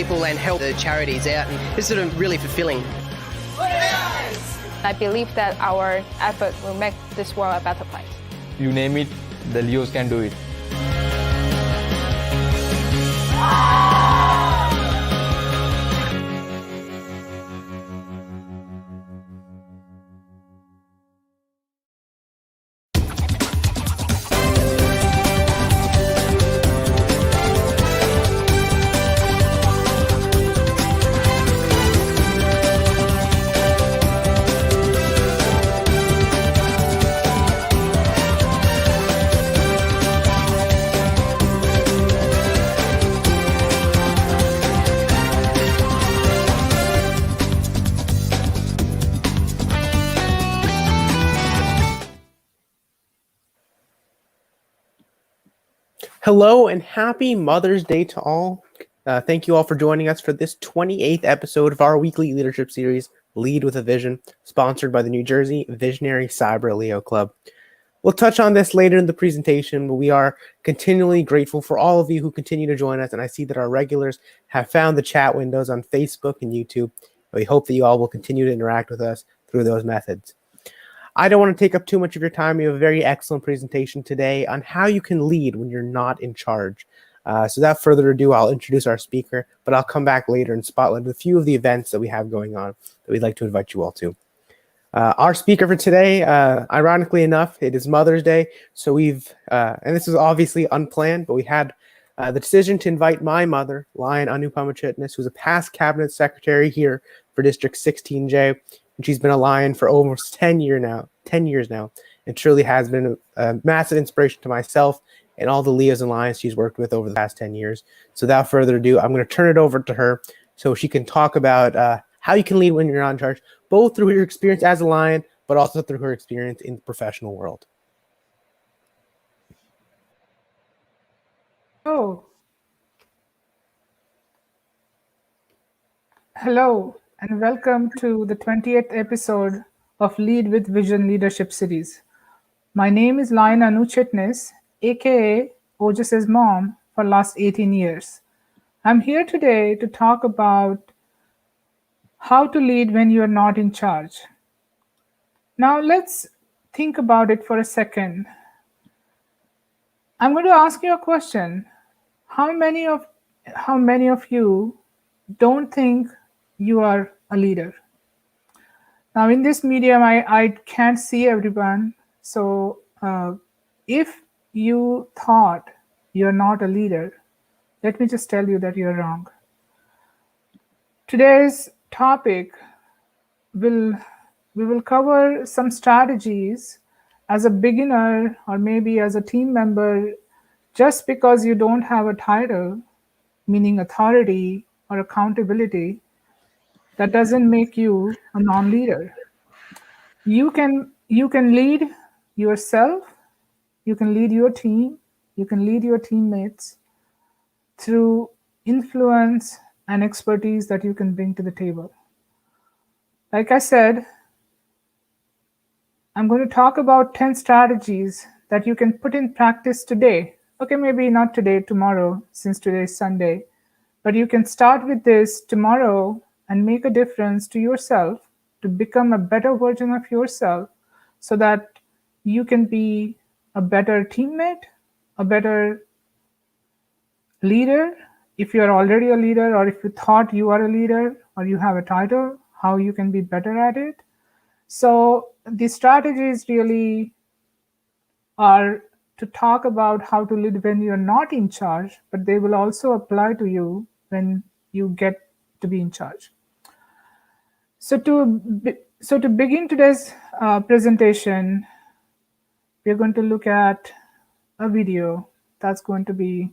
people and help the charities out, and it's sort of really fulfilling. I believe that our effort will make this world a better place. You name it, the Leos can do it. Hello and happy Mother's Day to all. Thank you all for joining us for this 28th episode of our weekly leadership series, Lead with a Vision, sponsored by the New Jersey Visionary Cyber Leo Club. We'll touch on this later in the presentation, but we are continually grateful for all of you who continue to join us, and I see that our regulars have found the chat windows on Facebook and YouTube. We hope that you all will continue to interact with us through those methods. I don't want to take up too much of your time. We have a very excellent presentation today on how you can lead when you're not in charge. So without further ado, I'll introduce our speaker, but I'll come back later and spotlight a few of the events that we have going on that we'd like to invite you all to. Our speaker for today, ironically enough, it is Mother's Day. So and this is obviously unplanned, but we had the decision to invite my mother, Lion Anupama Chitnis, who's a past cabinet secretary here for District 16J. And she's been a Lion for almost 10 years now, and truly has been a massive inspiration to myself and all the Leos and Lions she's worked with over the past 10 years. So without further ado, I'm going to turn it over to her so she can talk about how you can lead when you're not in charge, both through her experience as a Lion, but also through her experience in the professional world. Oh. Hello, and welcome to the 20th episode of Lead with Vision Leadership Series. My name is Lion Anu Chitnis, aka Ojas's mom for last 18 years. I'm here today to talk about how to lead when you are not in charge. Now let's think about it for a second. I'm going to ask you a question. How many of you don't think you are a leader? Now in this medium, I can't see everyone. So if you thought you're not a leader, let me just tell you that you're wrong. Today's topic we will cover some strategies as a beginner or maybe as a team member. Just because you don't have a title, meaning authority or accountability, that doesn't make you a non-leader. You can lead yourself, you can lead your team, you can lead your teammates through influence and expertise that you can bring to the table. Like I said, I'm going to talk about 10 strategies that you can put in practice today. Okay, maybe not today, tomorrow, since today is Sunday, but you can start with this tomorrow and make a difference to yourself to become a better version of yourself so that you can be a better teammate, a better leader. If you're already a leader, or if you thought you are a leader or you have a title, how you can be better at it. So the strategies really are to talk about how to lead when you're not in charge, but they will also apply to you when you get to be in charge. So to begin today's presentation, we're going to look at a video that's going to be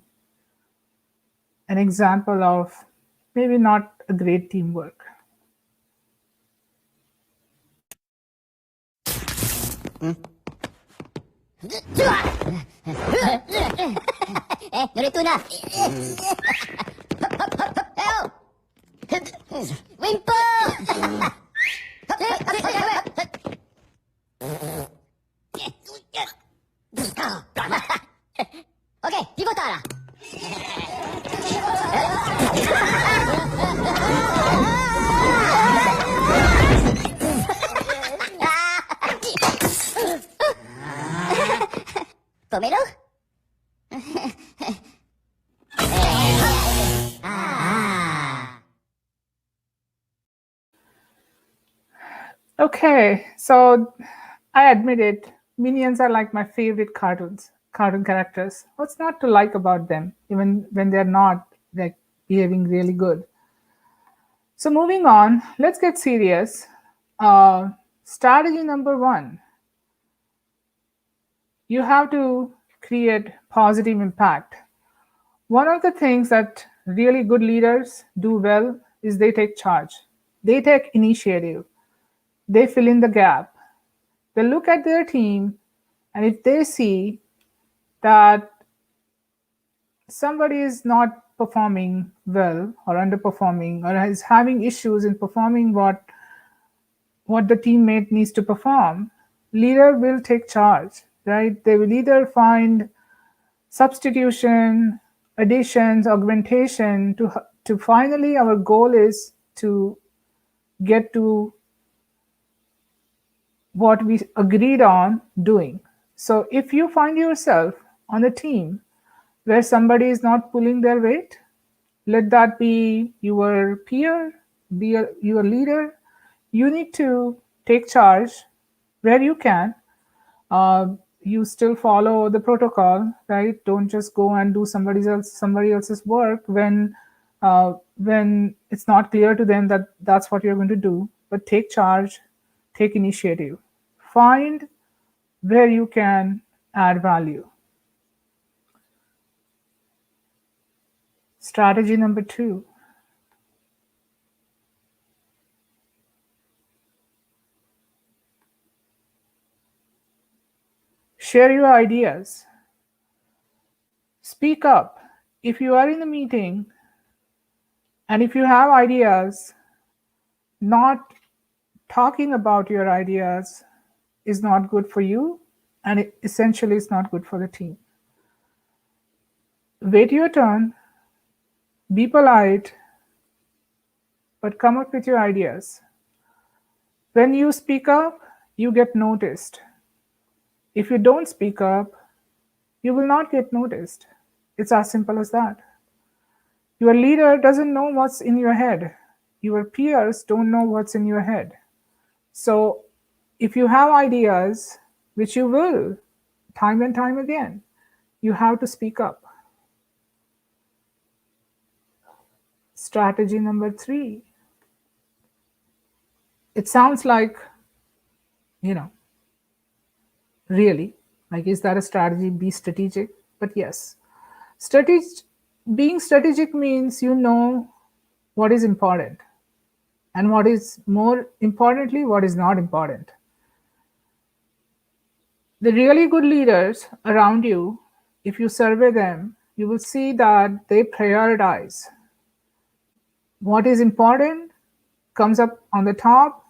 an example of maybe not a great teamwork. Ganito na. Win po! Okay, di votare. Okay, so I admit it. Minions are like my favorite cartoon characters. What's not to like about them, even when they're not like behaving really good? So moving on, let's get serious. Strategy number one: you have to create positive impact. One of the things that really good leaders do well is they take charge. They take initiative. They fill in the gap. They look at their team, and if they see that somebody is not performing well or underperforming or is having issues in performing what the teammate needs to perform, leader will take charge, right? They will either find substitution, additions, augmentation to finally our goal is to get to what we agreed on doing. So if you find yourself on a team where somebody is not pulling their weight, let that be your peer, your leader. You need to take charge where you can. You still follow the protocol, right? Don't just go and do somebody else's work when it's not clear to them that that's what you're going to do. But take charge, take initiative, find where you can add value. Strategy number two: share your ideas. Speak up. If you are in a meeting and if you have ideas, not talking about your ideas is not good for you, and it essentially is not good for the team. Wait your turn, be polite, but come up with your ideas. When you speak up, you get noticed. If you don't speak up, you will not get noticed. It's as simple as that. Your leader doesn't know what's in your head. Your peers don't know what's in your head. So if you have ideas, which you will time and time again, you have to speak up. Strategy number three. It sounds like, really, like, is that a strategy? Be strategic. But yes, being strategic means you know what is important and what is more importantly, what is not important. The really good leaders around you, if you survey them, you will see that they prioritize. What is important comes up on the top.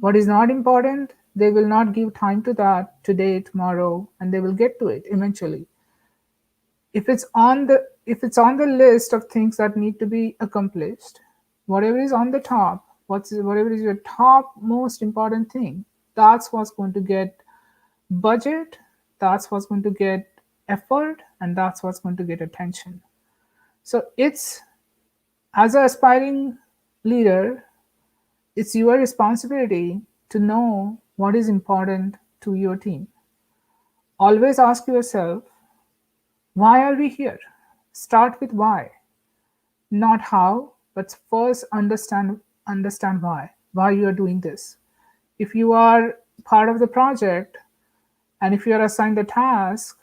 What is not important, they will not give time to that today, tomorrow, and they will get to it eventually. If it's on the list of things that need to be accomplished, whatever is on the top, whatever is your top most important thing, that's what's going to get budget, that's what's going to get effort, and that's what's going to get attention. So it's, as an aspiring leader, it's your responsibility to know what is important to your team. Always ask yourself, why are we here? Start with why. Not how, but first understand why you are doing this. If you are part of the project and if you are assigned a task,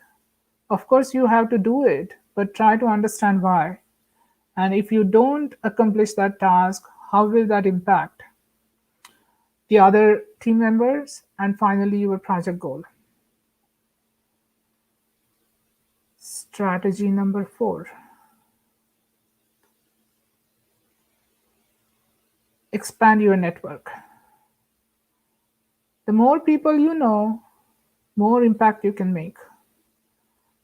of course you have to do it, but try to understand why. And if you don't accomplish that task, how will that impact the other team members, and finally your project goal? Strategy number 4. Expand your network. The more people you know, more impact you can make.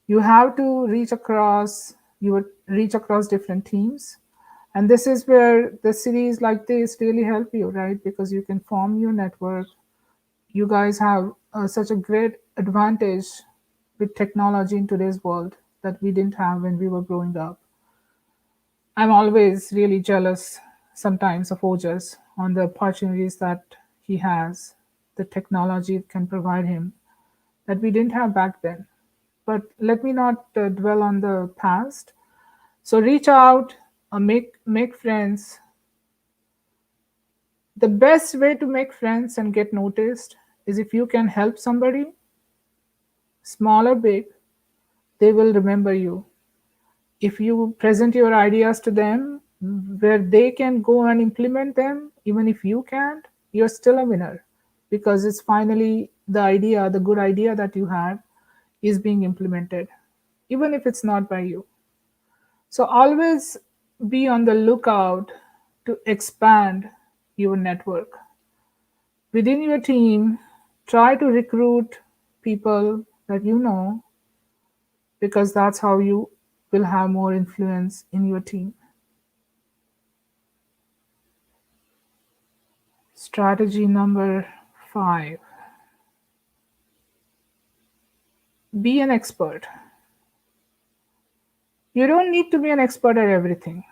You have to reach across different teams. And this is where the series like this really help you, right? Because you can form your network. You guys have such a great advantage with technology in today's world that we didn't have when we were growing up. I'm always really jealous sometimes of OJAS on the opportunities that he has, the technology it can provide him that we didn't have back then. But let me not dwell on the past. So reach out, make friends. The best way to make friends and get noticed is if you can help somebody, small or big, they will remember you. If you present your ideas to them where they can go and implement them, even if you can't, you're still a winner, because it's finally the idea, the good idea that you had is being implemented, even if it's not by you. So always be on the lookout to expand your network. Within your team, try to recruit people that you know, because that's how you will have more influence in your team. Strategy number 5. Be an expert. You don't need to be an expert at everything.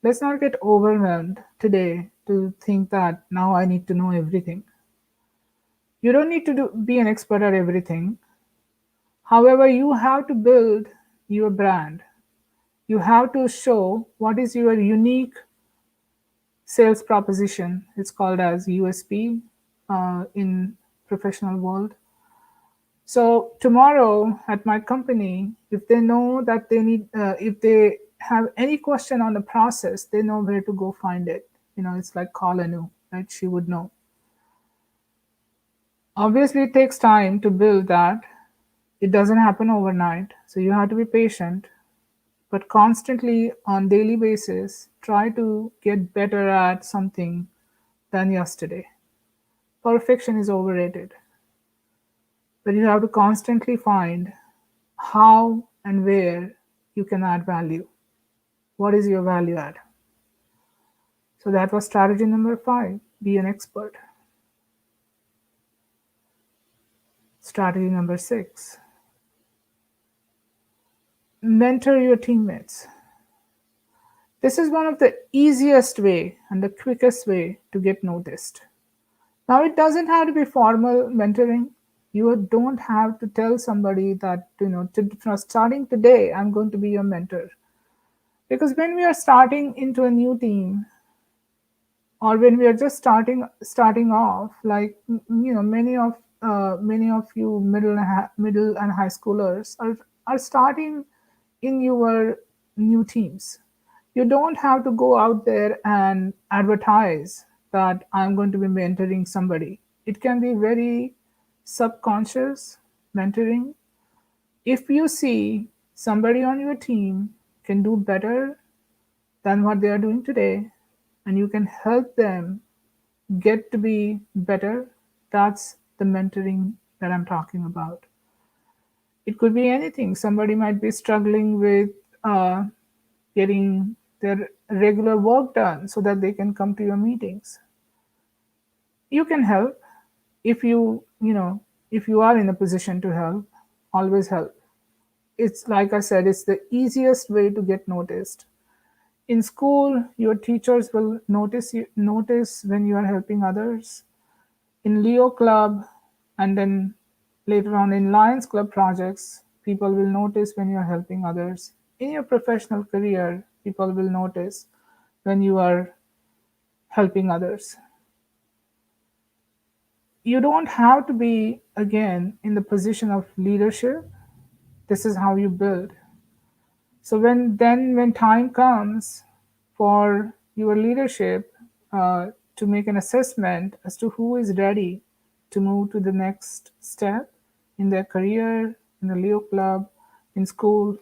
Let's not get overwhelmed today to think that now I need to know everything. You don't need to be an expert at everything. However, you have to build your brand. You have to show what is your unique sales proposition. It's called as USP in professional world. So tomorrow at my company, if they know that they need, if they have any question on the process, they know where to go find it. It's like call Anu, right? She would know. Obviously, it takes time to build that. It doesn't happen overnight. So you have to be patient, but constantly on daily basis, try to get better at something than yesterday. Perfection is overrated, but you have to constantly find how and where you can add value. What is your value add? So that was strategy number 5. Be an expert. Strategy number 6. Mentor your teammates. This is one of the easiest way and the quickest way to get noticed. Now, it doesn't have to be formal mentoring. You don't have to tell somebody that, starting today, I'm going to be your mentor. Because when we are starting into a new team, or when we are just starting off, like many of you middle and high schoolers are starting in your new teams. You don't have to go out there and advertise that I'm going to be mentoring somebody. It can be very subconscious mentoring. If you see somebody on your team can do better than what they are doing today, and you can help them get to be better, that's the mentoring that I'm talking about. It could be anything. Somebody might be struggling with getting their regular work done so that they can come to your meetings. You can help if if you are in a position to help. Always help. It's like I said, it's the easiest way to get noticed. In school, your teachers will notice when you are helping others. In Leo Club, and then later on in Lions Club projects, people will notice when you are helping others. In your professional career, people will notice when you are helping others. You don't have to be, again, in the position of leadership. This is how you build. So when time comes for your leadership to make an assessment as to who is ready to move to the next step in their career, in the Leo Club, in school,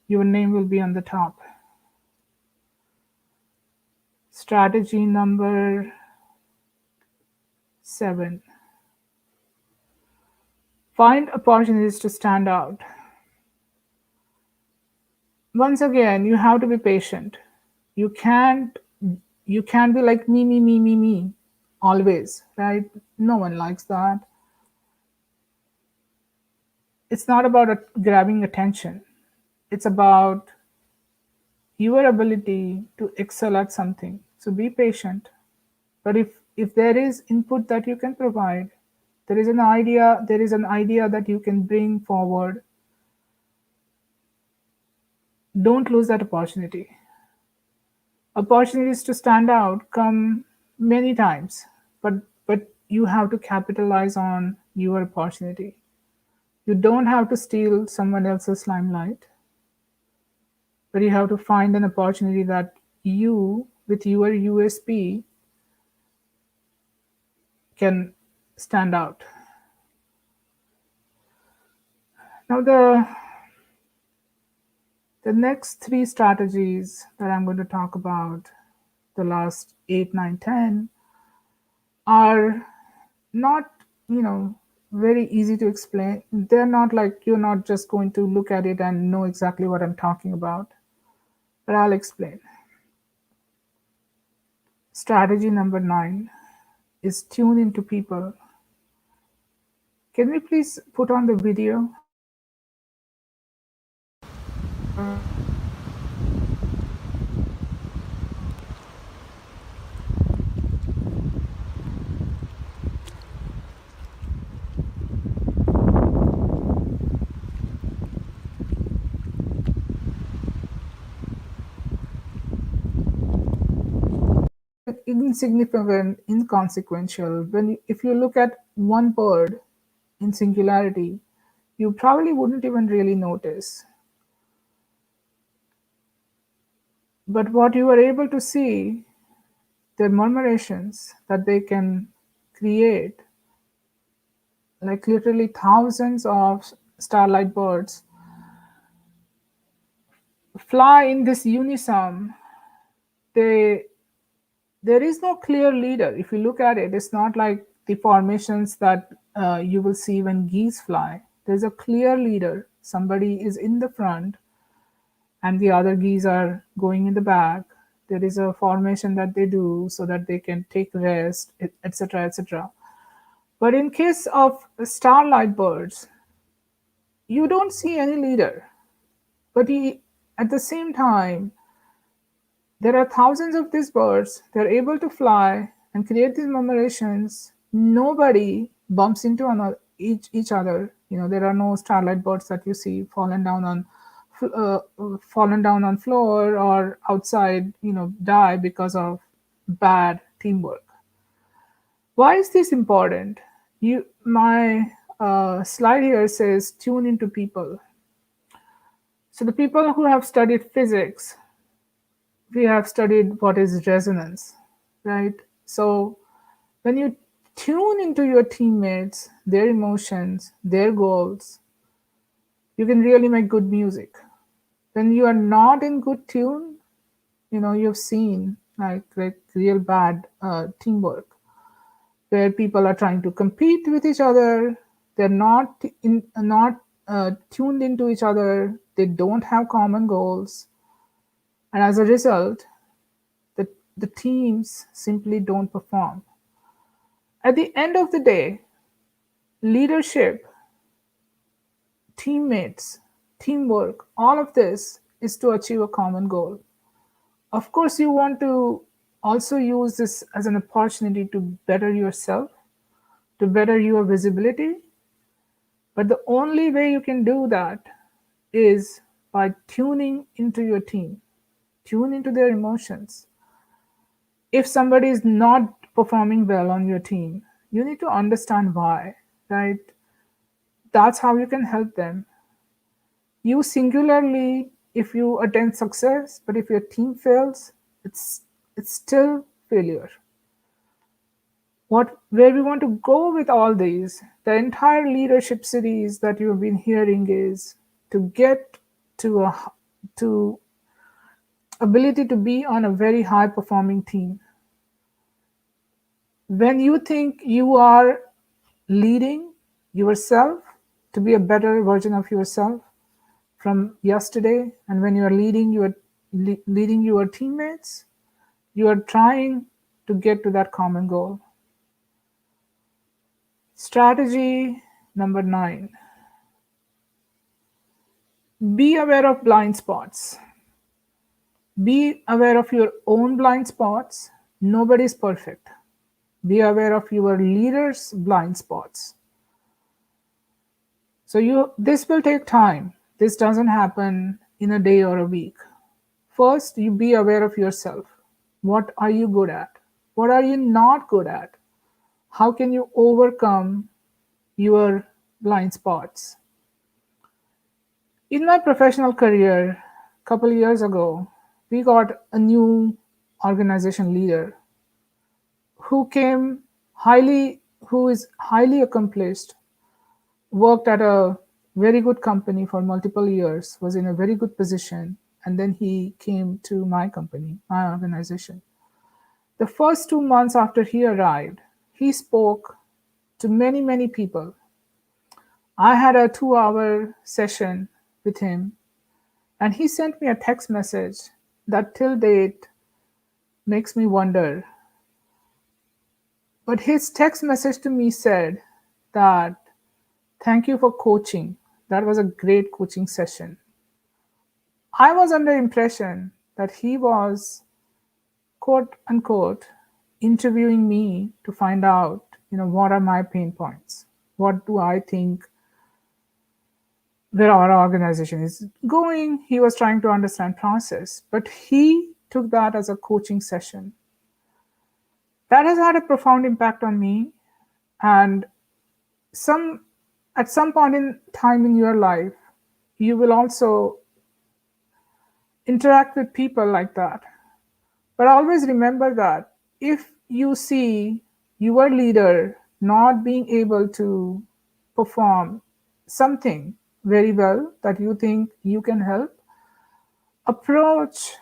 your name will be on the top. Strategy number 7. Find opportunities to stand out. Once again, you have to be patient. You can't be like me always, right? No one likes that. It's not about grabbing attention. It's about your ability to excel at something. So be patient. But if there is input that you can provide, there is an idea that you can bring forward, don't lose that opportunity. Opportunities to stand out come many times, but you have to capitalize on your opportunity. You don't have to steal someone else's limelight, but you have to find an opportunity that you, with your USP, can stand out. Now, the next three strategies that I'm going to talk about, the last 8, 9, 10, are not, very easy to explain. They're not like you're not just going to look at it and know exactly what I'm talking about, but I'll explain. Strategy number 9 is tune into people. Can we please put on the video? Insignificant, inconsequential. If you look at one bird in singularity, you probably wouldn't even really notice. But what you are able to see, the murmurations that they can create, like literally thousands of starlight birds fly in this unison. There is no clear leader. If you look at it, it's not like the formations that you will see when geese fly. There's a clear leader. Somebody is in the front and the other geese are going in the back. There is a formation that they do so that they can take rest, etc., etc. But in case of starlight birds, you don't see any leader. But at the same time, there are thousands of these birds. They're able to fly and create these murmurations. Nobody bumps into each other. There are no starlight birds that you see fallen down on floor or outside, die because of bad teamwork. Why is this important? My slide here says tune into people. So the people who have studied physics, we have studied what is resonance, right? So when you tune into your teammates, their emotions, their goals, you can really make good music. When you are not in good tune, you've seen like real bad teamwork where people are trying to compete with each other. They're not tuned into each other. They don't have common goals, and as a result, the teams simply don't perform. At the end of the day, leadership, teammates, teamwork, all of this is to achieve a common goal. Of course, you want to also use this as an opportunity to better yourself, to better your visibility. But the only way you can do that is by tuning into your team, tune into their emotions. If somebody is not performing well on your team, you need to understand why, right? That's how you can help them. You singularly, if you attain success, but if your team fails, it's still failure. Where we want to go with all these, the entire leadership series that you've been hearing is to get to ability to be on a very high performing team. When you think you are leading yourself to be a better version of yourself from yesterday, and when you are leading your teammates, you are trying to get to that common goal. Strategy number 9. Be aware of blind spots. Be aware of your own blind spots. Nobody's perfect. Be aware of your leaders' blind spots. So this will take time. This doesn't happen in a day or a week. First, you be aware of yourself. What are you good at? What are you not good at? How can you overcome your blind spots? In my professional career, a couple years ago, we got a new organization leader who is highly accomplished, worked at a very good company for multiple years, was in a very good position, and then he came to my company, my organization. The first 2 months after he arrived, he spoke to many, many people. I had a 2-hour session with him, and he sent me a text message that till date makes me wonder. But his text message to me said that, "Thank you for coaching. That was a great coaching session." I was under impression that he was, quote unquote, interviewing me to find out, what are my pain points? What do I think where our organization is going? He was trying to understand process, but he took that as a coaching session. That has had a profound impact on me, and at some point in time in your life, you will also interact with people like that. But always remember that if you see your leader not being able to perform something very well that you think you can help, approach,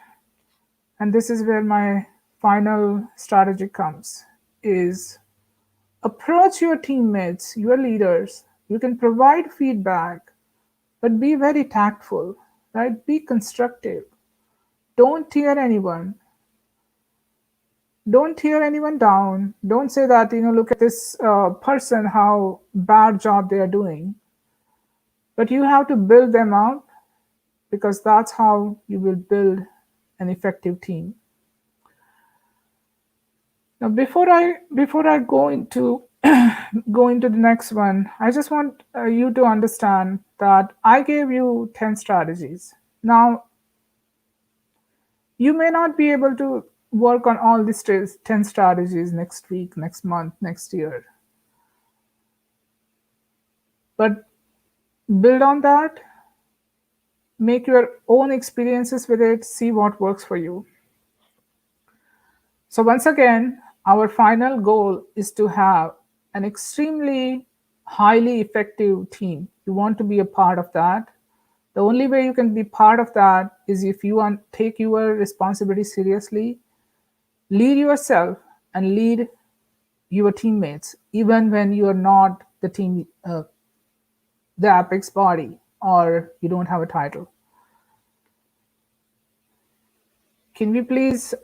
and this is where my final strategy comes, is approach your teammates, your leaders. You can provide feedback, but be very tactful, right? Be constructive. Don't tear anyone. Don't tear anyone down. Don't say that, look at this person, how bad job they are doing. But you have to build them up, because that's how you will build an effective team. Now, before I go into the next one, I just want you to understand that I gave you 10 strategies. Now, you may not be able to work on all these 10 strategies next week, next month, next year. But build on that, make your own experiences with it, see what works for you. So once again, our final goal is to have an extremely highly effective team. You want to be a part of that. The only way you can be part of that is if you take your responsibility seriously, lead yourself, and lead your teammates, even when you are not the team, the apex body, or you don't have a title. Can we please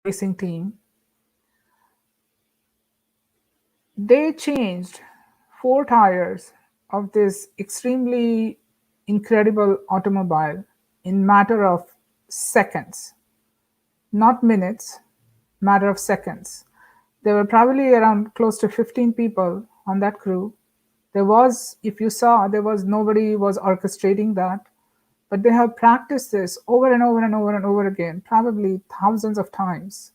racing team. They changed 4 tires of this extremely incredible automobile in matter of seconds, not minutes, matter of seconds. There were probably around close to 15 people on that crew. There was, if you saw, there was nobody was orchestrating that, but they have practiced this over and over and over and over again, probably thousands of times.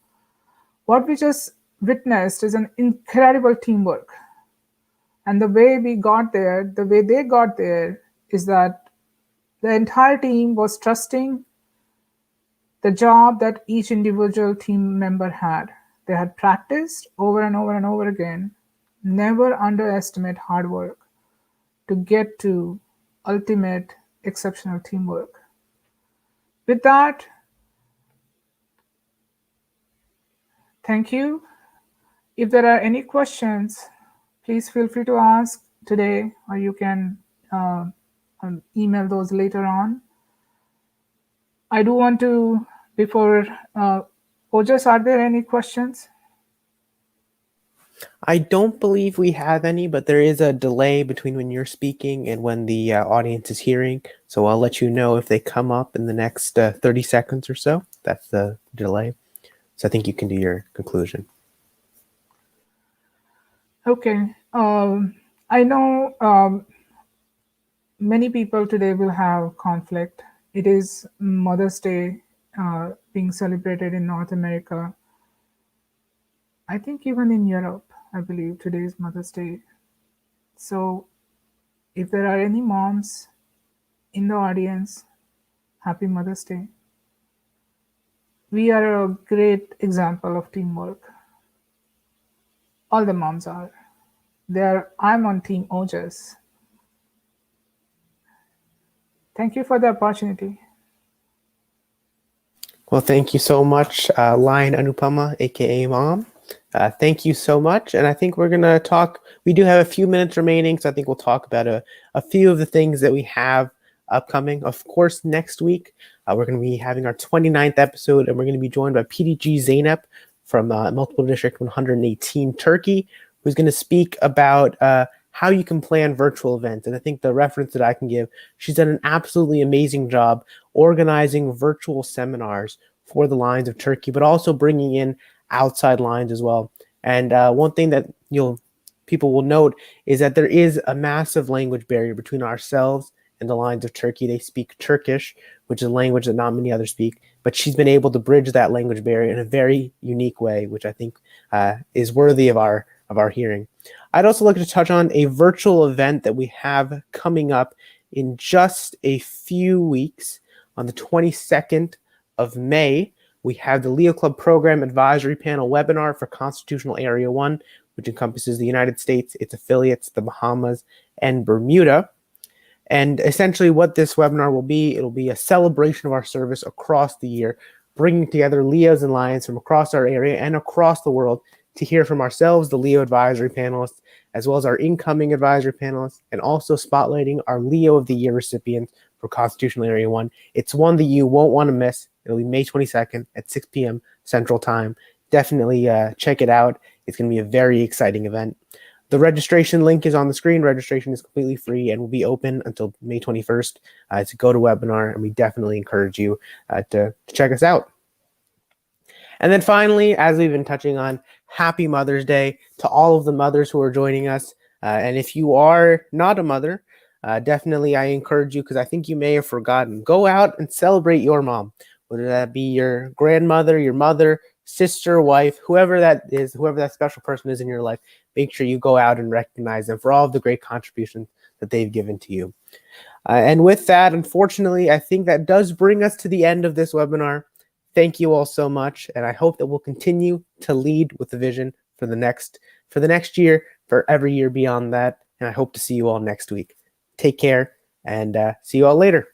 What we just witnessed is an incredible teamwork. And the way we got there, the way they got there, is that the entire team was trusting the job that each individual team member had. They had practiced over and over and over again. Never underestimate hard work to get to ultimate exceptional teamwork. With that, thank you. If there are any questions, please feel free to ask today, or you can email those later on. I do want to, before Ojas, are there any questions? I don't believe we have any, but there is a delay between when you're speaking and when the audience is hearing. So I'll let you know if they come up in the next 30 seconds or so. That's the delay. So I think you can do your conclusion. Okay. I know many people today will have conflict. It is Mother's Day being celebrated in North America. I think even in Europe, I believe today is Mother's Day. So if there are any moms in the audience, happy Mother's Day. We are a great example of teamwork. All the moms are. I'm on Team Ojas. Thank you for the opportunity. Well, thank you so much, Lion Anupama, aka Mom. Thank you so much. And I think we're going to talk. We do have a few minutes remaining, so I think we'll talk about a few of the things that we have upcoming. Of course, next week, we're going to be having our 29th episode, and we're going to be joined by PDG Zeynep from Multiple District 118 Turkey, who's going to speak about how you can plan virtual events. And I think the reference that I can give, she's done an absolutely amazing job organizing virtual seminars for the Lions of Turkey, but also bringing in outside lines as well. And one thing that people will note is that there is a massive language barrier between ourselves and the Lions of Turkey. They speak Turkish, which is a language that not many others speak, but she's been able to bridge that language barrier in a very unique way, which I think is worthy of our hearing. I'd also like to touch on a virtual event that we have coming up in just a few weeks. On the 22nd of May, we have the Leo Club Program Advisory Panel webinar for Constitutional Area 1, which encompasses the United States, its affiliates, the Bahamas, and Bermuda. And essentially what this webinar will be, it'll be a celebration of our service across the year, bringing together Leos and Lions from across our area and across the world to hear from ourselves, the Leo advisory panelists, as well as our incoming advisory panelists, and also spotlighting our Leo of the Year recipients for Constitutional Area 1. It's one that you won't want to miss. It'll be May 22nd at 6 p.m. Central Time. Definitely check it out. It's going to be a very exciting event. The registration link is on the screen. Registration is completely free and will be open until May 21st. It's a GoToWebinar, and we definitely encourage you to check us out. And then finally, as we've been touching on, happy Mother's Day to all of the mothers who are joining us. And if you are not a mother, definitely I encourage you, because I think you may have forgotten, go out and celebrate your mom, whether that be your grandmother, your mother, sister, wife, whoever that is, whoever that special person is in your life. Make sure you go out and recognize them for all of the great contributions that they've given to you. And with that, unfortunately, I think that does bring us to the end of this webinar. Thank you all so much, and I hope that we'll continue to lead with the vision for the next year, for every year beyond that, and I hope to see you all next week. Take care, and see you all later.